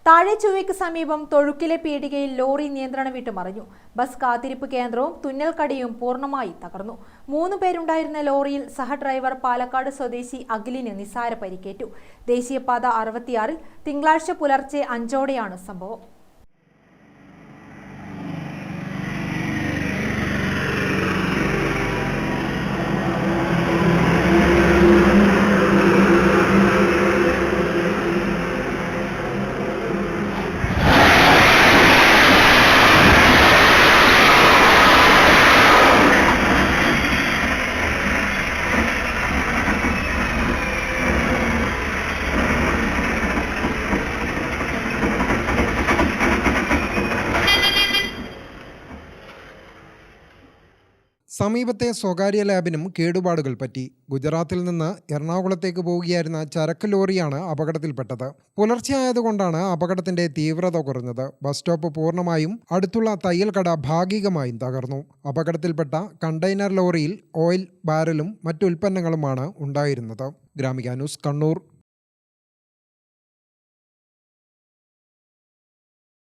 താഴെ ചൊവ്വയ്ക്ക് സമീപം തൊഴുക്കിലെ പീടികയിൽ ലോറി നിയന്ത്രണം വിട്ട് മറിഞ്ഞു. ബസ് കാത്തിരിപ്പ് കേന്ദ്രവും തുന്നൽക്കടയും പൂർണ്ണമായി തകർന്നു. 3 പേരുണ്ടായിരുന്ന ലോറിയിൽ സഹഡ്രൈവർ പാലക്കാട് സ്വദേശി അഖിലിന് നിസാര പരിക്കേറ്റു. ദേശീയപാത 66-ൽ തിങ്കളാഴ്ച പുലർച്ചെ 5ഓടെയാണ് സംഭവം. സമീപത്തെ സ്വകാര്യ ലാബിനും കേടുപാടുകൾ പറ്റി. ഗുജറാത്തിൽ നിന്ന് എറണാകുളത്തേക്ക് പോവുകയായിരുന്ന ചരക്ക് ലോറിയാണ് അപകടത്തിൽപ്പെട്ടത്. പുലർച്ചെ ആയതുകൊണ്ടാണ് അപകടത്തിന്റെ തീവ്രത കുറഞ്ഞത്. ബസ് സ്റ്റോപ്പ് പൂർണ്ണമായും അടുത്തുള്ള തയ്യൽ കട ഭാഗികമായും തകർന്നു. അപകടത്തിൽപ്പെട്ട കണ്ടെയ്നർ ലോറിയിൽ ഓയിൽ ബാരലും മറ്റുൽപ്പന്നങ്ങളുമാണ് ഉണ്ടായിരുന്നത്. ഗ്രാമിക ന്യൂസ്, കണ്ണൂർ.